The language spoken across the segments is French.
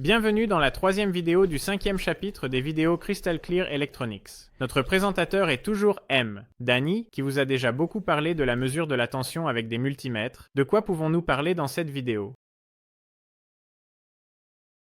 Bienvenue dans la troisième vidéo du cinquième chapitre des vidéos Crystal Clear Electronics. Notre présentateur est toujours M, Danny, qui vous a déjà beaucoup parlé de la mesure de la tension avec des multimètres. De quoi pouvons-nous parler dans cette vidéo?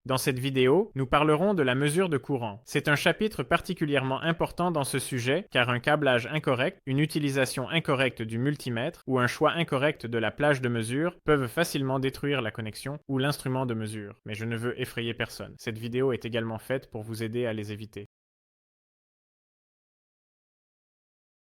Dans cette vidéo, nous parlerons de la mesure de courant. C'est un chapitre particulièrement important dans ce sujet car un câblage incorrect, une utilisation incorrecte du multimètre ou un choix incorrect de la plage de mesure peuvent facilement détruire la connexion ou l'instrument de mesure. Mais je ne veux effrayer personne. Cette vidéo est également faite pour vous aider à les éviter.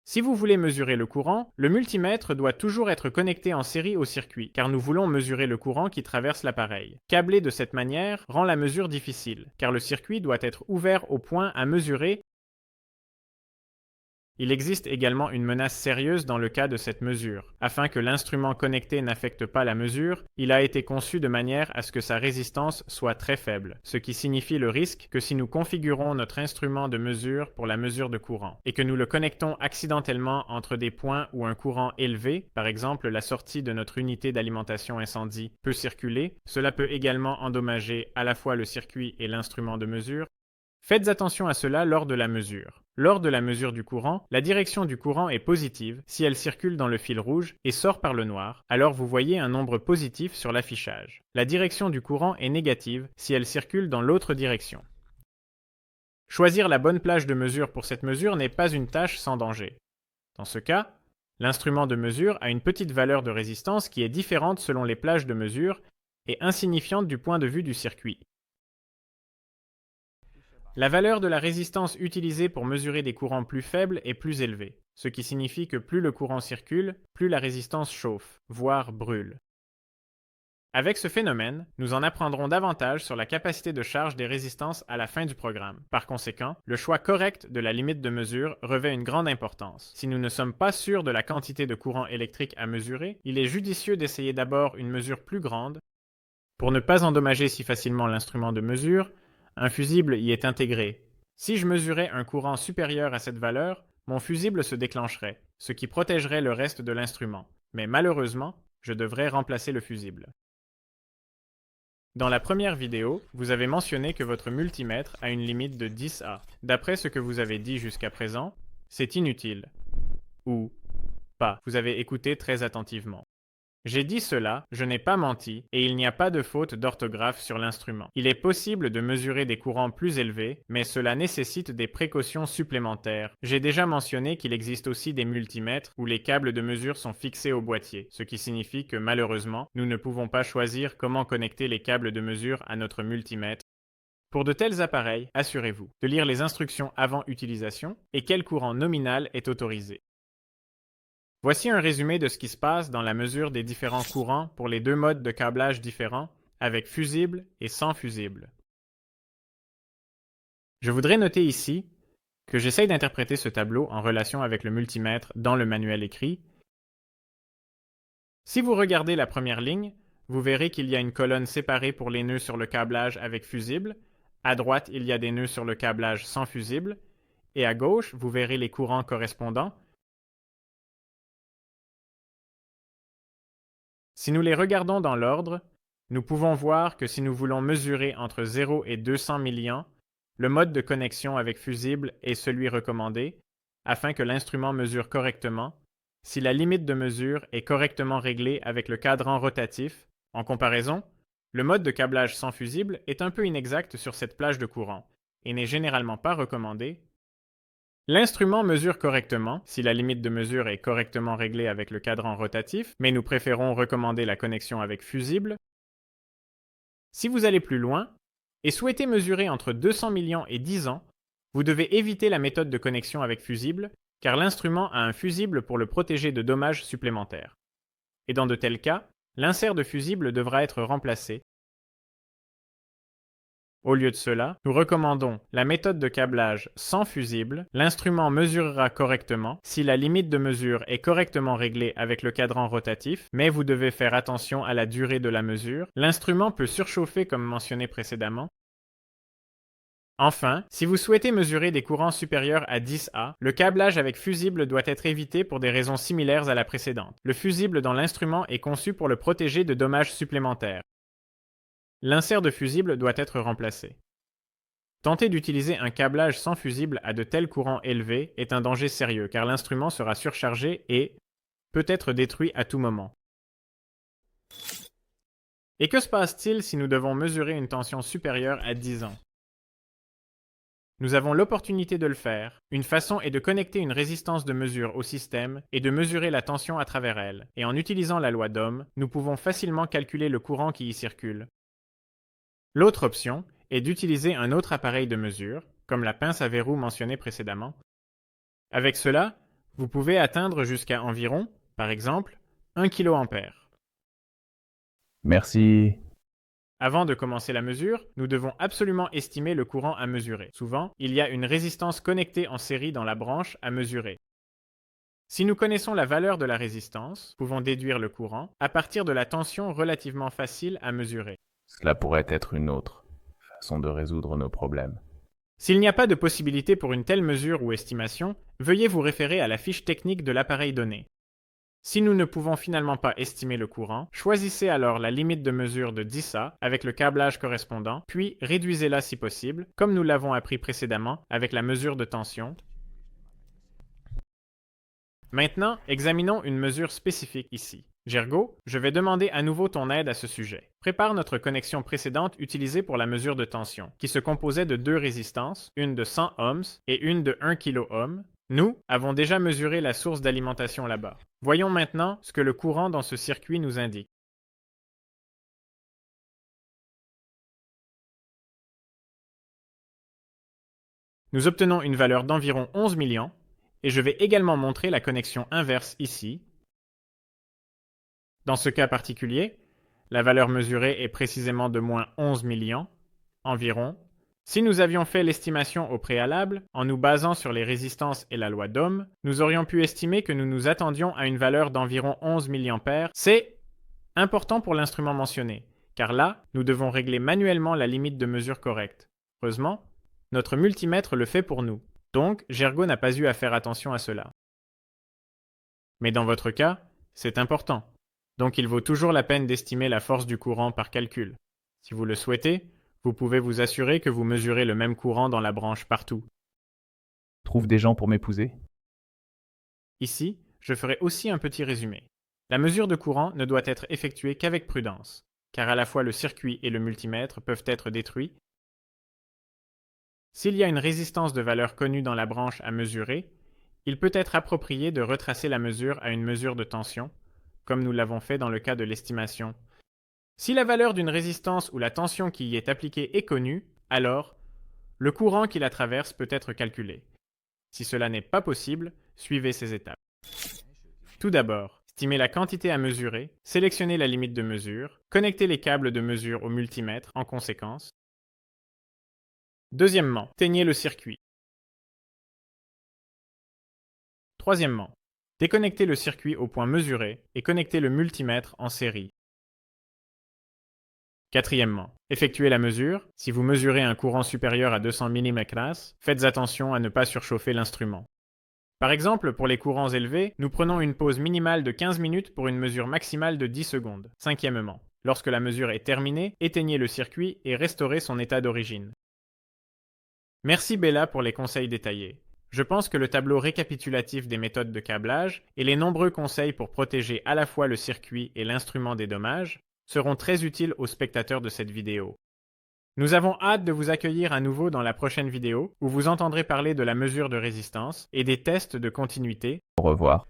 Si vous voulez mesurer le courant, le multimètre doit toujours être connecté en série au circuit, car nous voulons mesurer le courant qui traverse l'appareil. Câbler de cette manière rend la mesure difficile, car le circuit doit être ouvert au point à mesurer. Il existe également une menace sérieuse dans le cas de cette mesure. Afin que l'instrument connecté n'affecte pas la mesure, il a été conçu de manière à ce que sa résistance soit très faible, ce qui signifie le risque que si nous configurons notre instrument de mesure pour la mesure de courant et que nous le connectons accidentellement entre des points où un courant élevé, par exemple la sortie de notre unité d'alimentation incendie, peut circuler, cela peut également endommager à la fois le circuit et l'instrument de mesure. Faites attention à cela lors de la mesure. Lors de la mesure du courant, la direction du courant est positive si elle circule dans le fil rouge et sort par le noir, alors vous voyez un nombre positif sur l'affichage. La direction du courant est négative si elle circule dans l'autre direction. Choisir la bonne plage de mesure pour cette mesure n'est pas une tâche sans danger. Dans ce cas, l'instrument de mesure a une petite valeur de résistance qui est différente selon les plages de mesure et insignifiante du point de vue du circuit. La valeur de la résistance utilisée pour mesurer des courants plus faibles est plus élevée, ce qui signifie que plus le courant circule, plus la résistance chauffe, voire brûle. Avec ce phénomène, nous en apprendrons davantage sur la capacité de charge des résistances à la fin du programme. Par conséquent, le choix correct de la limite de mesure revêt une grande importance. Si nous ne sommes pas sûrs de la quantité de courant électrique à mesurer, il est judicieux d'essayer d'abord une mesure plus grande. Pour ne pas endommager si facilement l'instrument de mesure, un fusible y est intégré. Si je mesurais un courant supérieur à cette valeur, mon fusible se déclencherait, ce qui protégerait le reste de l'instrument. Mais malheureusement, je devrais remplacer le fusible. Dans la première vidéo, vous avez mentionné que votre multimètre a une limite de 10A. D'après ce que vous avez dit jusqu'à présent, c'est inutile. Ou pas. Vous avez écouté très attentivement. J'ai dit cela, je n'ai pas menti, et il n'y a pas de faute d'orthographe sur l'instrument. Il est possible de mesurer des courants plus élevés, mais cela nécessite des précautions supplémentaires. J'ai déjà mentionné qu'il existe aussi des multimètres où les câbles de mesure sont fixés au boîtier, ce qui signifie que malheureusement, nous ne pouvons pas choisir comment connecter les câbles de mesure à notre multimètre. Pour de tels appareils, assurez-vous de lire les instructions avant utilisation et quel courant nominal est autorisé. Voici un résumé de ce qui se passe dans la mesure des différents courants pour les deux modes de câblage différents, avec fusible et sans fusible. Je voudrais noter ici que j'essaye d'interpréter ce tableau en relation avec le multimètre dans le manuel écrit. Si vous regardez la première ligne, vous verrez qu'il y a une colonne séparée pour les nœuds sur le câblage avec fusible, à droite il y a des nœuds sur le câblage sans fusible, et à gauche vous verrez les courants correspondants. Si nous les regardons dans l'ordre, nous pouvons voir que si nous voulons mesurer entre 0 et 200 milliamps, le mode de connexion avec fusible est celui recommandé, afin que l'instrument mesure correctement, si la limite de mesure est correctement réglée avec le cadran rotatif. En comparaison, le mode de câblage sans fusible est un peu inexact sur cette plage de courant, et n'est généralement pas recommandé. L'instrument mesure correctement si la limite de mesure est correctement réglée avec le cadran rotatif, mais nous préférons recommander la connexion avec fusible. Si vous allez plus loin et souhaitez mesurer entre 200 milliamps et 10 ans, vous devez éviter la méthode de connexion avec fusible, car l'instrument a un fusible pour le protéger de dommages supplémentaires. Et dans de tels cas, l'insert de fusible devra être remplacé. Au lieu de cela, nous recommandons la méthode de câblage sans fusible. L'instrument mesurera correctement si la limite de mesure est correctement réglée avec le cadran rotatif, mais vous devez faire attention à la durée de la mesure. L'instrument peut surchauffer comme mentionné précédemment. Enfin, si vous souhaitez mesurer des courants supérieurs à 10A, le câblage avec fusible doit être évité pour des raisons similaires à la précédente. Le fusible dans l'instrument est conçu pour le protéger de dommages supplémentaires. l'insert de fusible doit être remplacé. Tenter d'utiliser un câblage sans fusible à de tels courants élevés est un danger sérieux car l'instrument sera surchargé et peut être détruit à tout moment. Et que se passe-t-il si nous devons mesurer une tension supérieure à 10 ans? Nous avons l'opportunité de le faire. Une façon est de connecter une résistance de mesure au système et de mesurer la tension à travers elle. Et en utilisant la loi d'Ohm, nous pouvons facilement calculer le courant qui y circule. L'autre option est d'utiliser un autre appareil de mesure, comme la pince à verrou mentionnée précédemment. Avec cela, vous pouvez atteindre jusqu'à environ, par exemple, 1 kA. Merci. Avant de commencer la mesure, nous devons absolument estimer le courant à mesurer. Souvent, il y a une résistance connectée en série dans la branche à mesurer. Si nous connaissons la valeur de la résistance, nous pouvons déduire le courant à partir de la tension relativement facile à mesurer. Cela pourrait être une autre façon de résoudre nos problèmes. S'il n'y a pas de possibilité pour une telle mesure ou estimation, veuillez vous référer à la fiche technique de l'appareil donné. Si nous ne pouvons finalement pas estimer le courant, choisissez alors la limite de mesure de 10A avec le câblage correspondant, puis réduisez-la si possible, comme nous l'avons appris précédemment avec la mesure de tension. Maintenant, examinons une mesure spécifique ici. Gergo, je vais demander à nouveau ton aide à ce sujet. Prépare notre connexion précédente utilisée pour la mesure de tension, qui se composait de deux résistances, une de 100 ohms et une de 1 kΩ. Nous avons déjà mesuré la source d'alimentation là-bas. Voyons maintenant ce que le courant dans ce circuit nous indique. Nous obtenons une valeur d'environ 11 millions, et je vais également montrer la connexion inverse ici. Dans ce cas particulier, la valeur mesurée est précisément de moins 11 millions, environ. Si nous avions fait l'estimation au préalable, en nous basant sur les résistances et la loi d'Ohm, nous aurions pu estimer que nous nous attendions à une valeur d'environ 11 mA. C'est important pour l'instrument mentionné, car là, nous devons régler manuellement la limite de mesure correcte. Heureusement, notre multimètre le fait pour nous, donc Gergo n'a pas eu à faire attention à cela. Mais dans votre cas, c'est important, donc il vaut toujours la peine d'estimer la force du courant par calcul. Si vous le souhaitez, vous pouvez vous assurer que vous mesurez le même courant dans la branche partout. Trouve des gens pour m'épouser? Ici, je ferai aussi un petit résumé. La mesure de courant ne doit être effectuée qu'avec prudence, car à la fois le circuit et le multimètre peuvent être détruits. S'il y a une résistance de valeur connue dans la branche à mesurer, il peut être approprié de retracer la mesure à une mesure de tension, comme nous l'avons fait dans le cas de l'estimation. Si la valeur d'une résistance ou la tension qui y est appliquée est connue, alors le courant qui la traverse peut être calculé. Si cela n'est pas possible, suivez ces étapes. Tout d'abord, estimez la quantité à mesurer, sélectionnez la limite de mesure, connectez les câbles de mesure au multimètre en conséquence. Deuxièmement, éteignez le circuit. Troisièmement, déconnectez le circuit au point mesuré et connectez le multimètre en série. Quatrièmement, effectuez la mesure. Si vous mesurez un courant supérieur à 200 mmHg, faites attention à ne pas surchauffer l'instrument. Par exemple, pour les courants élevés, nous prenons une pause minimale de 15 minutes pour une mesure maximale de 10 secondes. Cinquièmement, lorsque la mesure est terminée, éteignez le circuit et restaurez son état d'origine. Merci Bella pour les conseils détaillés. Je pense que le tableau récapitulatif des méthodes de câblage et les nombreux conseils pour protéger à la fois le circuit et l'instrument des dommages seront très utiles aux spectateurs de cette vidéo. Nous avons hâte de vous accueillir à nouveau dans la prochaine vidéo où vous entendrez parler de la mesure de résistance et des tests de continuité. Au revoir.